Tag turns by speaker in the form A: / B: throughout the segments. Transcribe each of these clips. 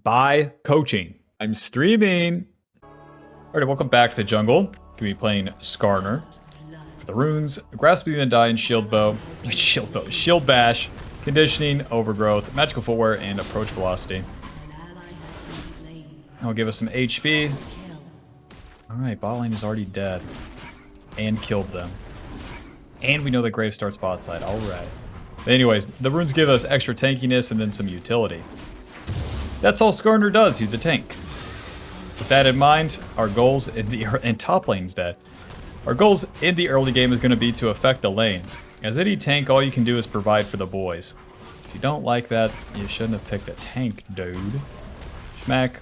A: by coaching. I'm streaming. Alright, welcome back to the jungle. Gonna be playing Skarner. For the runes, grasping the dying shield bow, shield bash, conditioning, overgrowth, magical footwear, and approach velocity. That'll give us some HP. Alright, bot lane is already dead. And killed them. And we know that Grave starts bot side. Alright. But anyways, the runes give us extra tankiness and then some utility. That's all Skarner does, he's a tank. With that in mind, our goals in the and top lane's dead. Our goals in the early game is going to be to affect the lanes. As any tank, all you can do is provide for the boys. If you don't like that, you shouldn't have picked a tank, dude. Schmack,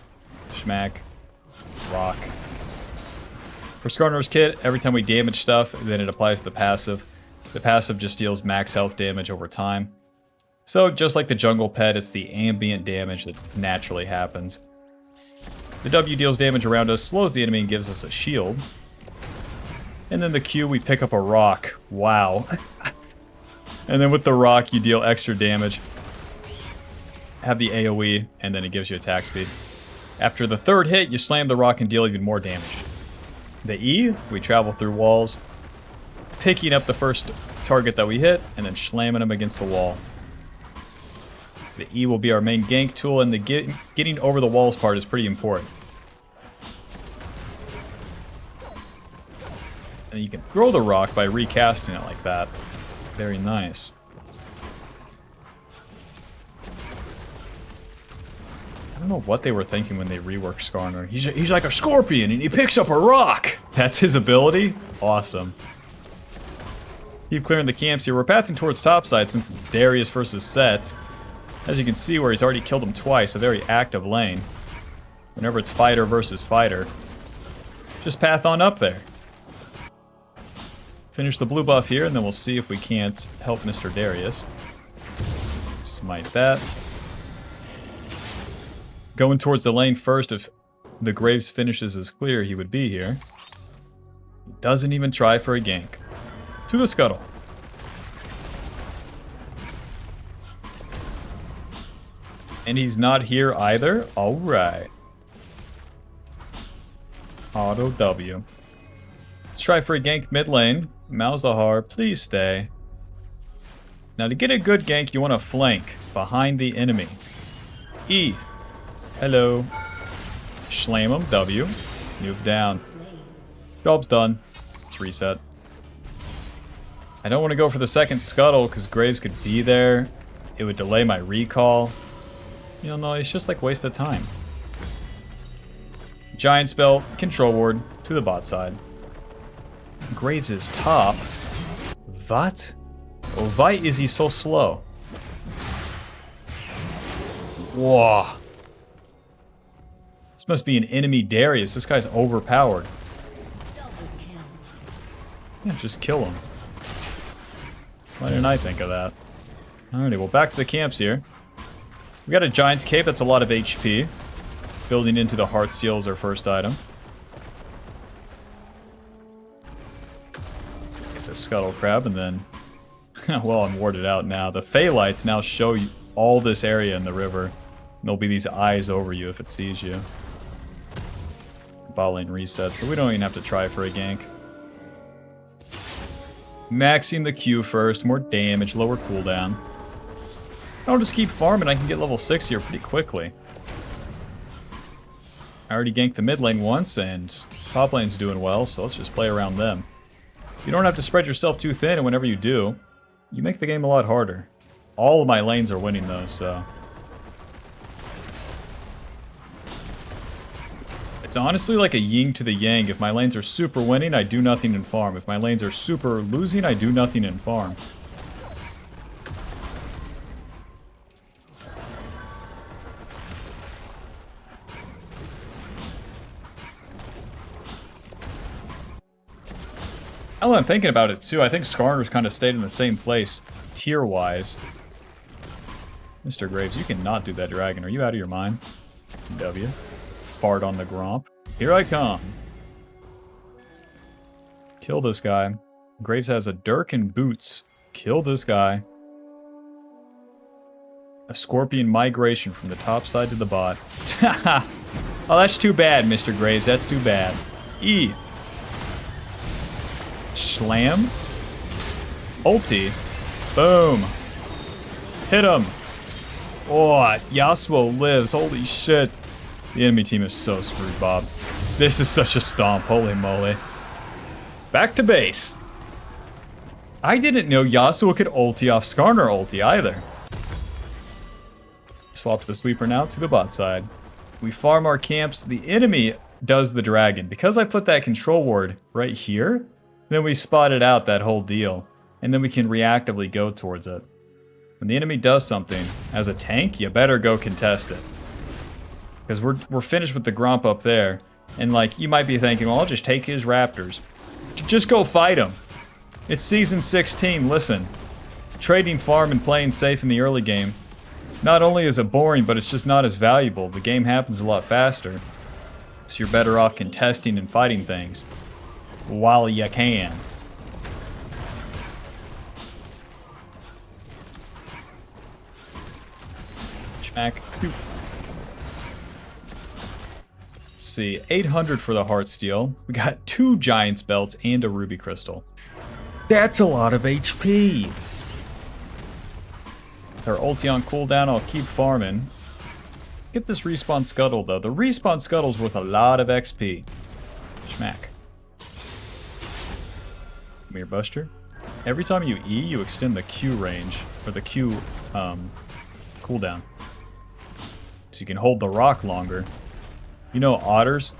A: schmack, rock. For Skarner's kit, every time we damage stuff, then it applies to the passive. The passive just deals max health damage over time. So, just like the jungle pet, it's the ambient damage that naturally happens. The W deals damage around us, slows the enemy, and gives us a shield. And then the Q, we pick up a rock. Wow. And then with the rock, you deal extra damage. Have the AoE, and then it gives you attack speed. After the third hit, you slam the rock and deal even more damage. The E, we travel through walls, picking up the first target that we hit, and then slamming them against the wall. The E will be our main gank tool, and the getting over the walls part is pretty important. And you can throw the rock by recasting it like that. Very nice. I don't know what they were thinking when they reworked Skarner. He's like a scorpion, and he picks up a rock! That's his ability? Awesome. Keep clearing the camps here. We're pathing towards topside since it's Darius versus Set. As you can see where he's already killed him twice, a very active lane. Whenever it's fighter versus fighter. Just path on up there. Finish the blue buff here, and then we'll see if we can't help Mr. Darius. Smite that. Going towards the lane first, if the Graves finishes is clear, he would be here. He doesn't even try for a gank. To the scuttle. And he's not here either? Alright. Auto W. Let's try for a gank mid lane. Malzahar, please stay. Now to get a good gank, you want to flank behind the enemy. E. Hello. Slam him. W. Move down. Job's done. Let's reset. I don't want to go for the second scuttle because Graves could be there. It would delay my recall. You know, no, it's just like waste of time. Giant spell, control ward, to the bot side. Graves is top. What? Oh, why is he so slow? Whoa. This must be an enemy Darius. This guy's overpowered. Yeah, just kill him. Why didn't I think of that? Alrighty, well, back to the camps here. We got a Giant's Cape, that's a lot of HP. Building into the Heartsteel is our first item. Get the Scuttle Crab, and then... well, I'm warded out now. The Phalites now show you all this area in the river. And there'll be these eyes over you if it sees you. Bot lane reset, so we don't even have to try for a gank. Maxing the Q first, more damage, lower cooldown. I'll just keep farming, I can get level 6 here pretty quickly. I already ganked the mid lane once, and top lane's doing well, so let's just play around them. You don't have to spread yourself too thin, and whenever you do, you make the game a lot harder. All of my lanes are winning though, so... It's honestly like a yin to the yang. If my lanes are super winning, I do nothing in farm. If my lanes are super losing, I do nothing in farm. Now that I'm thinking about it too, I think Skarner's kind of stayed in the same place, tier-wise. Mr. Graves, you cannot do that dragon. Are you out of your mind? W. Fart on the Gromp. Here I come. Kill this guy. Graves has a Dirk and boots. Kill this guy. A scorpion migration from the top side to the bot. Oh, that's too bad, Mr. Graves. That's too bad. E. Slam. Ulti. Boom. Hit him. Oh, Yasuo lives. Holy shit. The enemy team is so screwed, Bob. This is such a stomp. Holy moly. Back to base. I didn't know Yasuo could ulti off Skarner ulti either. Swap the sweeper now to the bot side. We farm our camps. The enemy does the dragon. Because I put that control ward right here, then we spotted out that whole deal. And then we can reactively go towards it. When the enemy does something, as a tank, you better go contest it. Because we're finished with the Gromp up there. And like, you might be thinking, well, I'll just take his raptors. Just go fight him. It's season 16, listen. Trading farm and playing safe in the early game. Not only is it boring, but it's just not as valuable. The game happens a lot faster. So you're better off contesting and fighting things. While you can. Schmack. Let's see, 800 for the Heartsteel. We got 2 Giant's Belts and a Ruby Crystal. That's a lot of HP. With our ulti on cooldown, I'll keep farming. Let's get this respawn scuttle though. The respawn scuttle's worth a lot of XP. Schmack. Come here, Buster. Every time you E, you extend the Q range, or the Q cooldown. So you can hold the rock longer. You know otters,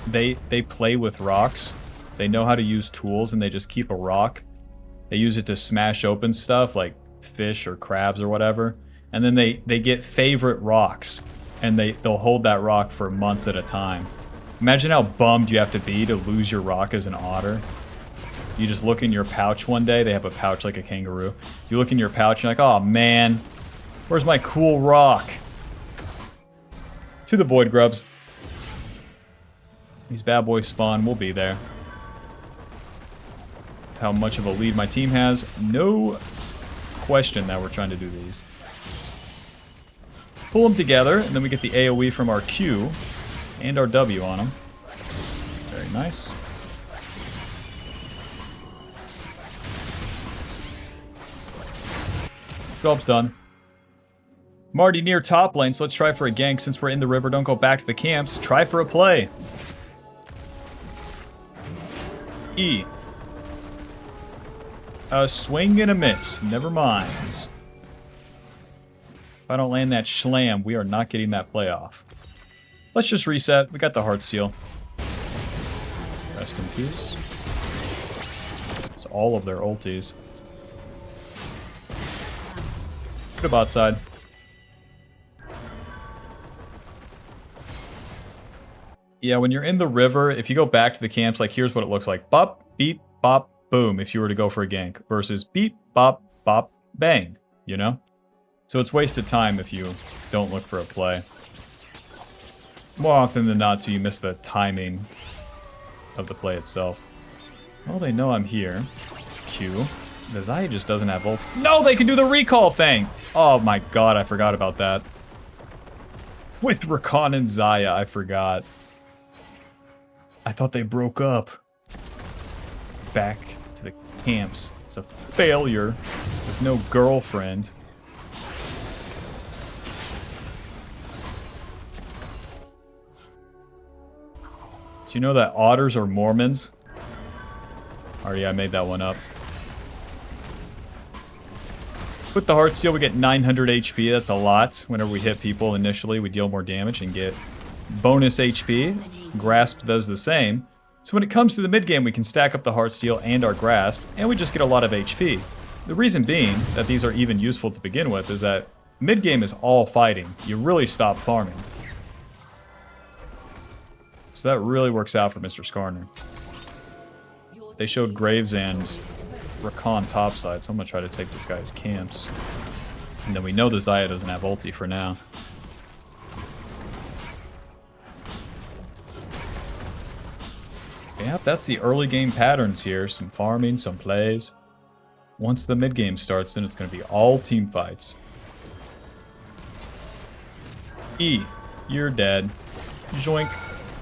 A: they play with rocks. They know how to use tools and they just keep a rock. They use it to smash open stuff like fish or crabs or whatever. And then they get favorite rocks and they'll hold that rock for months at a time. Imagine how bummed you have to be to lose your rock as an otter. You just look in your pouch one day. They have a pouch like a kangaroo. You look in your pouch and you're like, oh man, where's my cool rock? To the Void Grubs. These bad boys spawn. We'll be there. How much of a lead my team has. No question that we're trying to do these. Pull them together, and then we get the AoE from our Q and our W on them. Very nice. Job's done. I'm already near top lane, so let's try for a gank. Since we're in the river, don't go back to the camps. Try for a play. E. A swing and a miss. Never mind. If I don't land that schlam, we are not getting that play off. Let's just reset. We got the Heartsteel. Rest in peace. It's all of their ultis. To the bot side. Yeah, when you're in the river, if you go back to the camps, like here's what it looks like. Bop, beep, bop, boom, if you were to go for a gank. Versus beep, bop, bop, bang, you know? So it's wasted time if you don't look for a play. More often than not, too, you miss the timing of the play itself. Well, they know I'm here. Q. The Zaya just doesn't have ult. No, they can do the recall thing! Oh my god, I forgot about that. With Rakan and Zaya, I forgot. I thought they broke up. Back to the camps. It's a failure with no girlfriend. Do you know that otters are Mormons? Oh yeah, I made that one up. With the Heartsteel, we get 900 HP. That's a lot. Whenever we hit people initially, we deal more damage and get bonus HP. Grasp does the same. So when it comes to the mid game, we can stack up the Heartsteel and our Grasp, and we just get a lot of HP. The reason being that these are even useful to begin with is that mid game is all fighting. You really stop farming. So that really works out for Mr. Skarner. They showed Graves and Rakan topside, so I'm going to try to take this guy's camps. And then we know the Zaya doesn't have ulti for now. Yep, that's the early game patterns here. Some farming, some plays. Once the mid game starts, then it's going to be all team fights. E. You're dead. Joink.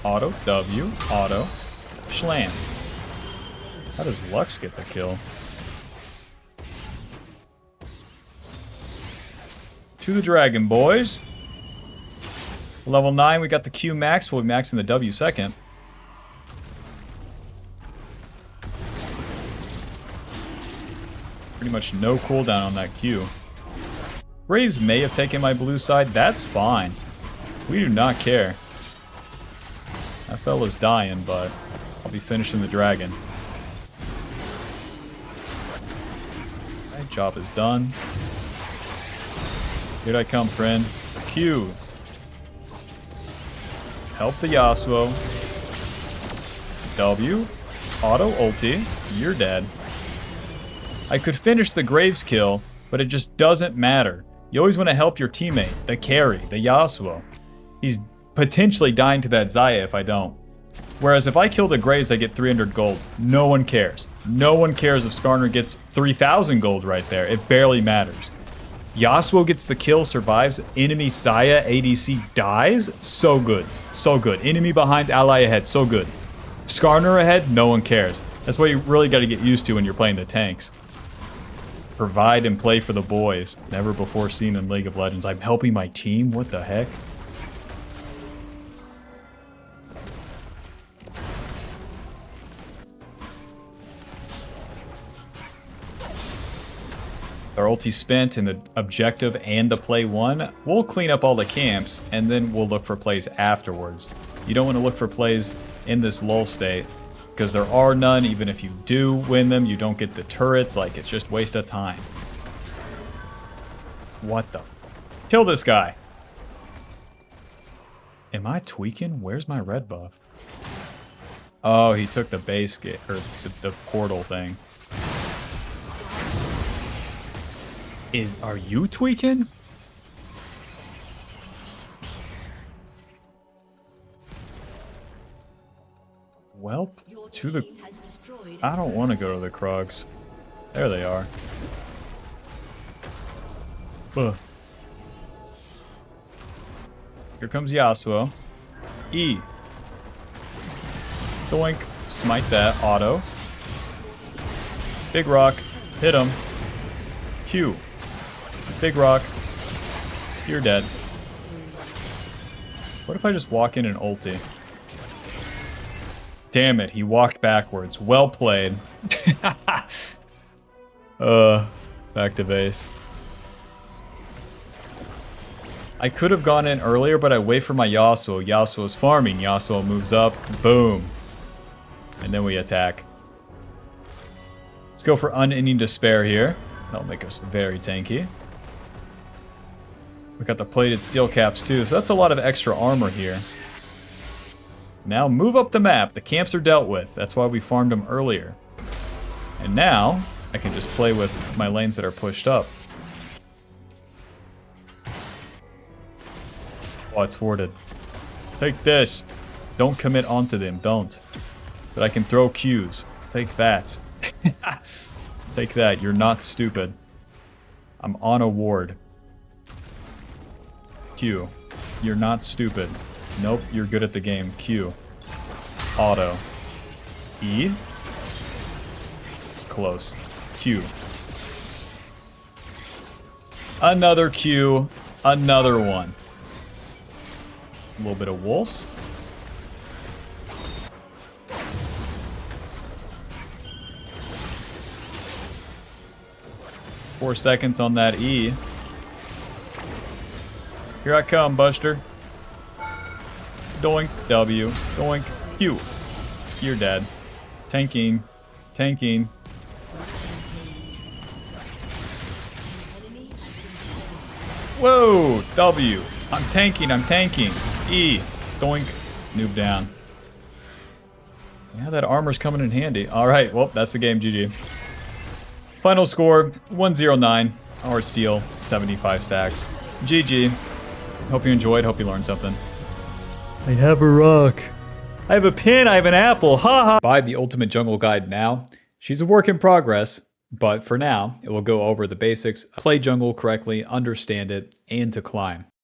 A: Auto. W. Auto. Schlam. How does Lux get the kill? To the dragon, boys. Level 9, we got the Q max. We'll be maxing the W second. Pretty much no cooldown on that Q. Braves may have taken my blue side. That's fine. We do not care. That fella's dying, but I'll be finishing the dragon. That job is done. Here I come, friend. Q. Help the Yasuo. W. Auto ulti. You're dead. I could finish the Graves kill, but it just doesn't matter. You always want to help your teammate, the carry, the Yasuo. He's potentially dying to that Xayah if I don't. Whereas if I kill the Graves, I get 300 gold. No one cares. No one cares if Skarner gets 3,000 gold right there. It barely matters. Yasuo gets the kill, survives. Enemy Xayah ADC dies. So good. So good. Enemy behind, ally ahead. So good. Skarner ahead, no one cares. That's what you really got to get used to when you're playing the tanks. Provide and play for the boys. Never before seen in League of Legends. I'm helping my team? What the heck? Our ulti spent and the objective and the play won. We'll clean up all the camps and then we'll look for plays afterwards. You don't want to look for plays in this lull state because there are none. Even if you do win them, you don't get the turrets. Like, it's just waste of time. What the? Kill this guy. Am I tweaking? Where's my red buff? Oh, he took the base gate or the portal thing. Are you tweaking? Welp, to the... I don't want to go to the Krugs. There they are. Ugh. Here comes Yasuo. E. Doink. Smite that. Auto. Big rock. Hit him. Q. Big rock. You're dead. What if I just walk in and ulti? Damn it, he walked backwards. Well played. Back to base. I could have gone in earlier, but I wait for my Yasuo. Yasuo's farming. Yasuo moves up. Boom. And then we attack. Let's go for Unending Despair here. That'll make us very tanky. We got the plated steel caps too, so that's a lot of extra armor here. Now move up the map. The camps are dealt with. That's why we farmed them earlier. And now I can just play with my lanes that are pushed up. Oh, it's warded. Take this. Don't commit onto them. Don't. But I can throw Qs. Take that. Take that. You're not stupid. I'm on a ward. Q. You're not stupid. Nope, you're good at the game. Q. Auto. E. Close. Q. Another Q. Another one. A little bit of wolves. Four seconds on that E. Here I come, Buster. Doink. W. Doink. Q. You're dead. Tanking. Tanking. Whoa! W. I'm tanking. I'm tanking. E. Doink. Noob down. Yeah, that armor's coming in handy. Alright, well, that's the game. GG. Final score, 109. Our seal, 75 stacks. GG. Hope you enjoyed. Hope you learned something. I have a rock. I have a pin. I have an apple. Ha ha. Buy the Ultimate Jungle Guide now. She's a work in progress, but for now, it will go over the basics, play jungle correctly, understand it, and to climb.